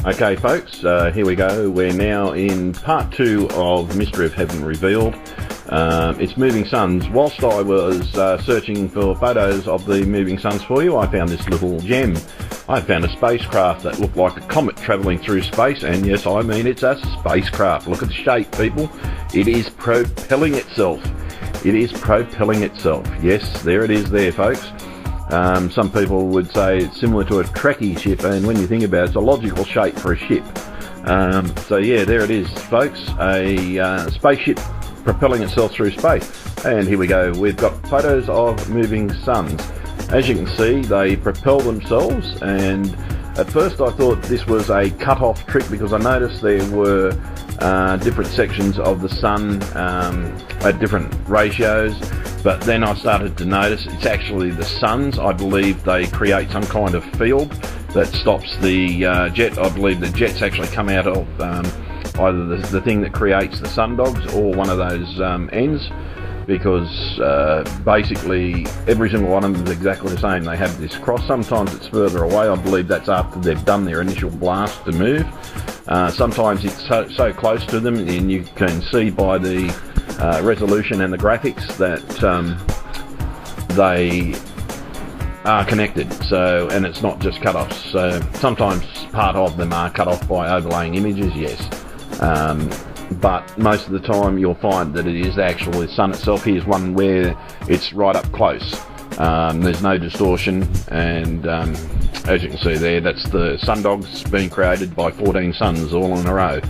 Okay folks, here we go. We're now in part 2 of Mystery of Heaven Revealed. It's moving suns. Whilst I was searching for photos of the moving suns for you, I found this little gem. I found a spacecraft that looked like a comet travelling through space, and yes, I mean it's a spacecraft. Look at the shape, people. It is propelling itself. It is propelling itself. Yes, there it is there, folks. Some people would say it's similar to a Trekkie ship, and when you think about it, it's a logical shape for a ship. So yeah, there it is, folks, a spaceship propelling itself through space. And here we go, we've got photos of moving suns. As you can see, they propel themselves, and at first I thought this was a cut-off trick because I noticed there were different sections of the sun at different ratios. But then I started to notice it's actually the suns. I believe they create some kind of field that stops the jet. I believe the jets actually come out of either the thing that creates the sundogs or one of those ends, because basically every single one of them is exactly the same. They have this cross. Sometimes it's further away. I believe that's after they've done their initial blast to move. Sometimes it's so close to them, and you can see by the resolution and the graphics that they are connected. So, and it's not just cut-offs. So sometimes part of them are cut off by overlaying images, yes. But most of the time you'll find that it is actually the sun itself. Here's one where it's right up close. There's no distortion, and as you can see there, that's the sundogs being created by 14 suns all in a row.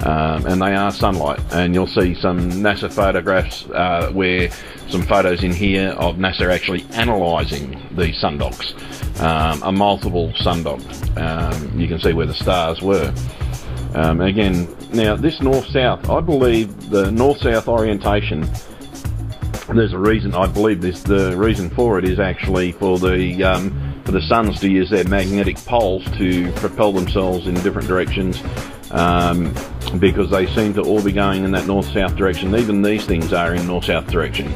And they are sunlight, and you'll see some NASA photographs where some photos in here of NASA actually analysing these sundogs, a multiple sundog. You can see where the stars were. Again, now this north-south, I believe the north-south orientation, there's a reason. I believe the reason for it is actually for the suns to use their magnetic poles to propel themselves in different directions, because they seem to all be going in that north-south direction. Even these things are in north-south direction.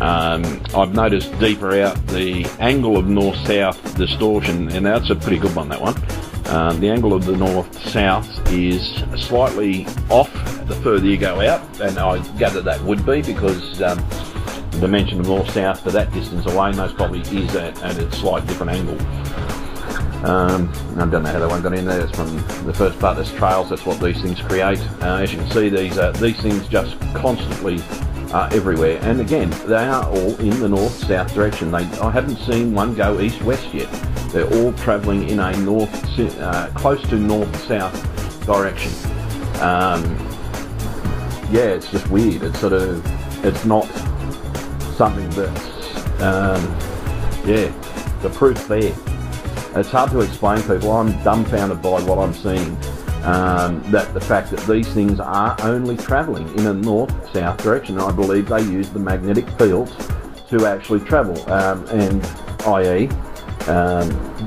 I've noticed deeper out the angle of north-south distortion, and that's a pretty good one, that one. The angle of the north-south is slightly off the further you go out, and I gather that would be because the dimension of north-south for that distance away most probably is at a slight different angle. I don't know how that one got in there. It's from the first part. There's trails. That's what these things create. As you can see, these things just constantly are everywhere. And again, they are all in the north-south direction. I haven't seen one go east-west yet. They're all travelling in a close to north-south direction. Yeah, it's just weird. It's it's not something that's, yeah, the proof there. It's hard to explain, people. I'm dumbfounded by what I'm seeing. That the fact that these things are only travelling in a north-south direction. I believe they use the magnetic fields to actually travel, and i.e.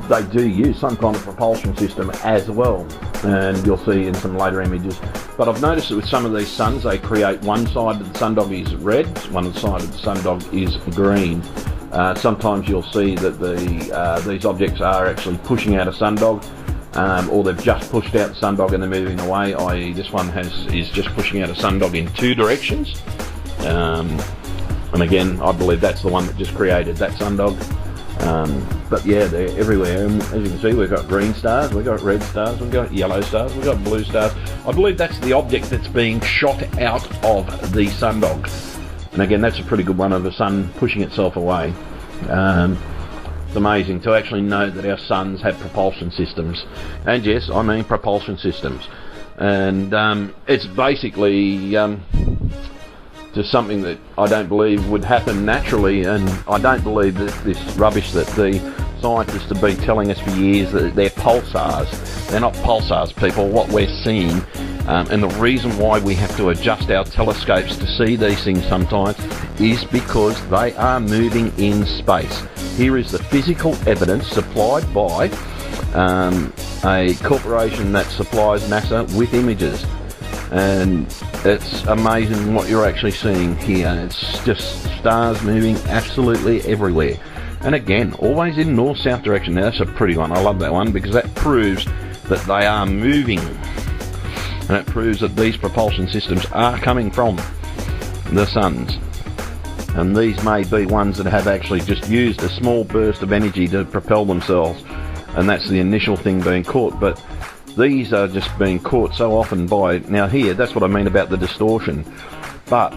They do use some kind of propulsion system as well, and you'll see in some later images. But I've noticed that with some of these suns, they create one side of the sundog is red, one side of the sundog is green. Sometimes you'll see that these objects are actually pushing out a sundog, or they've just pushed out the sundog and they're moving away, i.e. this one is just pushing out a sundog in two directions. And again, I believe that's the one that just created that sundog. But yeah, they're everywhere, and as you can see, we've got green stars, we've got red stars, we've got yellow stars, we've got blue stars. I believe that's the object that's being shot out of the sundog. And again, that's a pretty good one of the sun pushing itself away. It's amazing to actually know that our suns have propulsion systems. And yes, I mean propulsion systems. And it's basically just something that I don't believe would happen naturally, and I don't believe that this rubbish that the scientists have been telling us for years, that they're pulsars. They're not pulsars, people. What we're seeing, and the reason why we have to adjust our telescopes to see these things sometimes, is because they are moving in space. Here is the physical evidence supplied by a corporation that supplies NASA with images. And it's amazing what you're actually seeing here. It's just stars moving absolutely everywhere. And again, always in north-south direction. Now that's a pretty one. I love that one because that proves that they are moving, and it proves that these propulsion systems are coming from the suns. And these may be ones that have actually just used a small burst of energy to propel themselves, and that's the initial thing being caught. But these are just being caught so often by, now here, that's what I mean about the distortion, but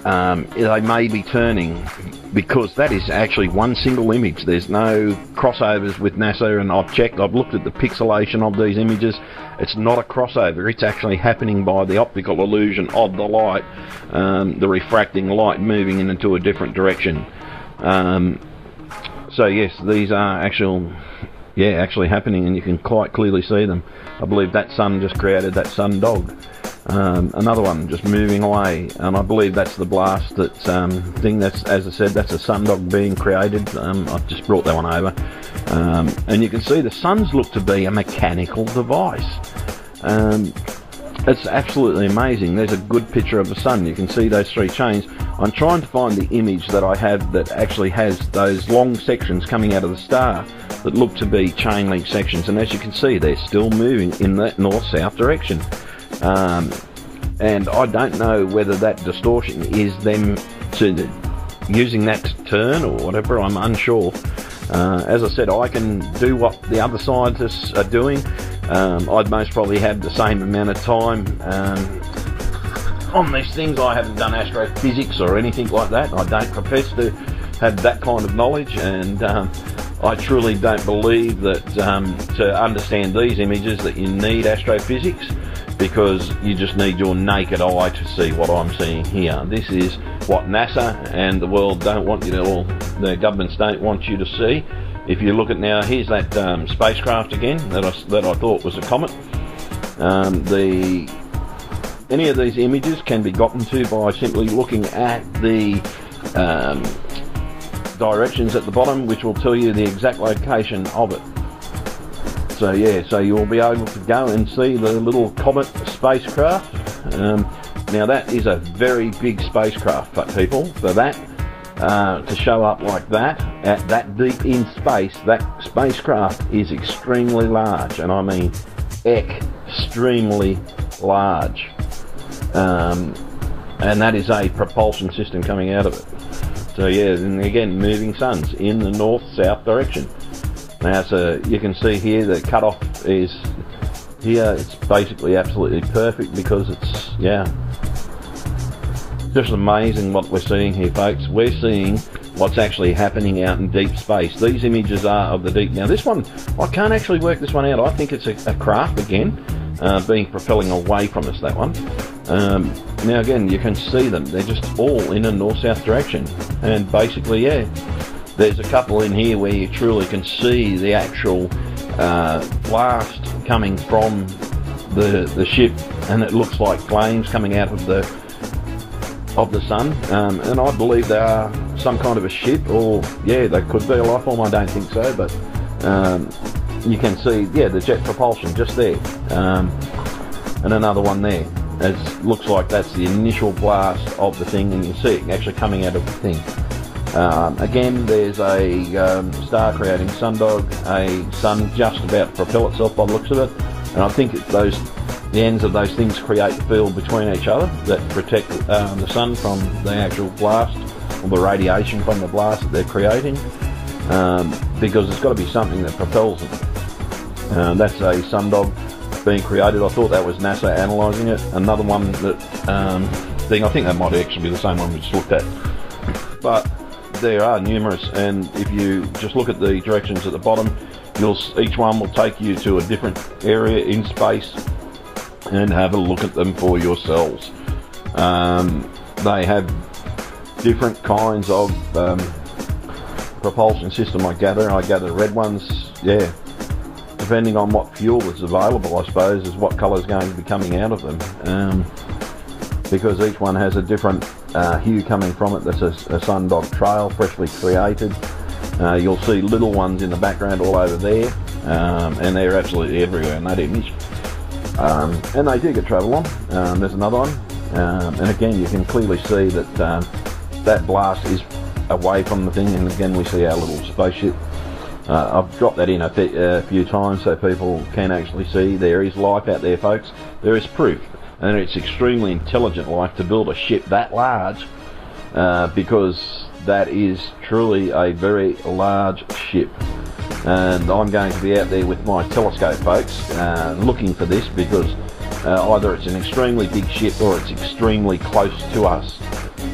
they may be turning, because that is actually one single image. There's no crossovers with NASA, and I've checked, I've looked at the pixelation of these images. It's not a crossover, it's actually happening by the optical illusion of the light, the refracting light moving into a different direction. So yes, these are actually happening, and you can quite clearly see them. I believe that sun just created that sun dog. Another one just moving away, and I believe that's the blast thing. That's, as I said, that's a sundog being created. I've just brought that one over, and you can see the suns look to be a mechanical device. It's absolutely amazing. There's a good picture of the sun. You can see those three chains. I'm trying to find the image that I have that actually has those long sections coming out of the star that look to be chain link sections, and as you can see, they're still moving in that north-south direction. And I don't know whether that distortion is them using that to turn or whatever. I'm unsure. As I said, I can do what the other scientists are doing. I'd most probably have the same amount of time on these things. I haven't done astrophysics or anything like that. I don't profess to have that kind of knowledge, and I truly don't believe that to understand these images that you need astrophysics, because you just need your naked eye to see what I'm seeing here. This is what NASA and the world don't want you to, or the governments don't want you to see. If you look at now, here's that spacecraft again that I thought was a comet. Any of these images can be gotten to by simply looking at the directions at the bottom, which will tell you the exact location of it. So yeah, so you'll be able to go and see the little comet spacecraft. Now that is a very big spacecraft, but people, for that to show up like that, at that deep in space, that spacecraft is extremely large, and I mean extremely large. And that is a propulsion system coming out of it. So yeah, and again, moving suns in the north-south direction. Now, so you can see here the cutoff is here. It's basically absolutely perfect, because it's, yeah, just amazing what we're seeing here, folks. We're seeing what's actually happening out in deep space. These images are of the deep. Now this one, I can't actually work this one out. I think it's a craft again, propelling away from us, that one. Now again, you can see them. They're just all in a north-south direction. And basically, yeah, there's a couple in here where you truly can see the actual blast coming from the ship, and it looks like flames coming out of the sun. And I believe they are some kind of a ship, or yeah, they could be a life form. I don't think so, but you can see, yeah, the jet propulsion just there, and another one there. It looks like that's the initial blast of the thing, and you see it actually coming out of the thing. Again, there's a star creating sundog, a sun just about to propel itself by the looks of it, and I think the ends of those things create the field between each other that protect the sun from the actual blast, or the radiation from the blast that they're creating, because it's got to be something that propels them. That's a sundog being created. I thought that was NASA analysing it. Another one that I think that might actually be the same one we just looked at, but there are numerous, and if you just look at the directions at the bottom, each one will take you to a different area in space, and have a look at them for yourselves. They have different kinds of propulsion system. I gather red ones, yeah, depending on what fuel is available, I suppose, is what colour is going to be coming out of them, because each one has a different hue coming from it. That's a sundog trail, freshly created. You'll see little ones in the background all over there, and they're absolutely everywhere in that image. And they do get travel on. There's another one, and again you can clearly see that that blast is away from the thing, and again we see our little spaceship I've dropped that in a few times so people can actually see there is life out there, folks. There is proof, and it's extremely intelligent life to build a ship that large, because that is truly a very large ship. And I'm going to be out there with my telescope, folks, looking for this, because either it's an extremely big ship or it's extremely close to us.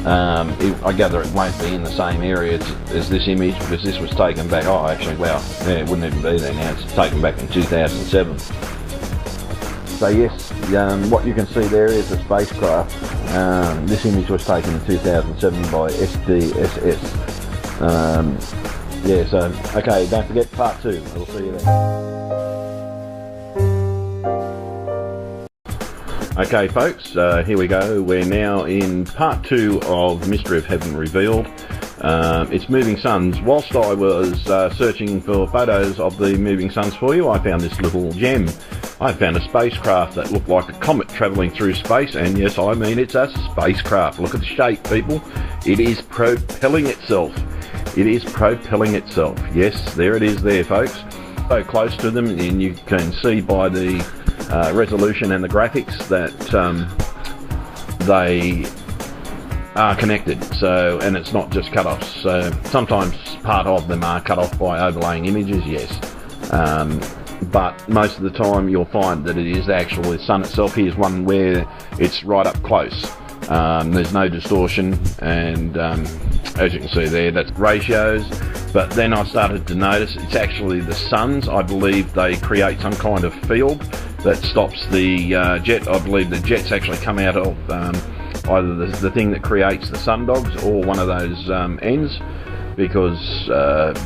I gather it won't be in the same area as this image, because this was taken back, oh actually, wow, yeah, it wouldn't even be there now, it's taken back in 2007. So yes, what you can see there is a spacecraft. This image was taken in 2007 by SDSS. Yeah, so, okay, don't forget part 2, we'll see you then. Okay folks, here we go. We're now in part 2 of Mystery of Heaven Revealed. It's moving suns. Whilst I was searching for photos of the moving suns for you, I found this little gem. I found a spacecraft that looked like a comet travelling through space, and yes, I mean it's a spacecraft. Look at the shape, people. It is propelling itself. It is propelling itself. Yes, there it is there, folks. So close to them, and you can see by the resolution and the graphics that they are connected. So, and it's not just cut-offs. So sometimes part of them are cut off by overlaying images, yes. But most of the time you'll find that it is actually the sun itself. Here's one where it's right up close. There's no distortion, and as you can see there, that's ratios. But then I started to notice it's actually the suns. I believe they create some kind of field that stops the jet. I believe the jets actually come out of either the thing that creates the sundogs or one of those ends, because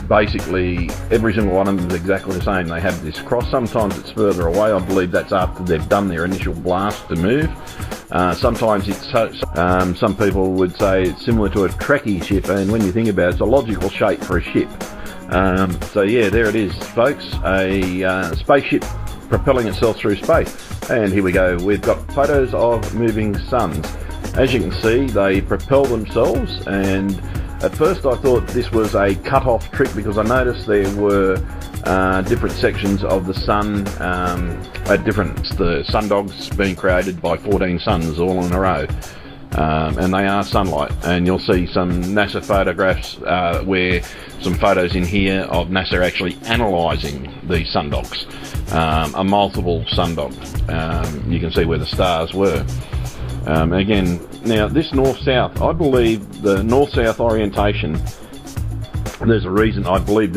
basically every single one of them is exactly the same. They have this cross. Sometimes it's further away. I believe that's after they've done their initial blast to move. Sometimes it's some people would say it's similar to a trekkie ship, and when you think about it, it's a logical shape for a ship. So yeah, there it is, folks, a spaceship propelling itself through space. And here we go, we've got photos of moving suns. As you can see, they propel themselves, and at first I thought this was a cut-off trick, because I noticed there were different sections of the sun, the sundogs being created by 14 suns all in a row. And they are sunlight, and you'll see some NASA photographs where some photos in here of NASA actually analysing the sundogs, a multiple sundog. You can see where the stars were. Again, now this north-south, I believe the north-south orientation, there's a reason I believe this.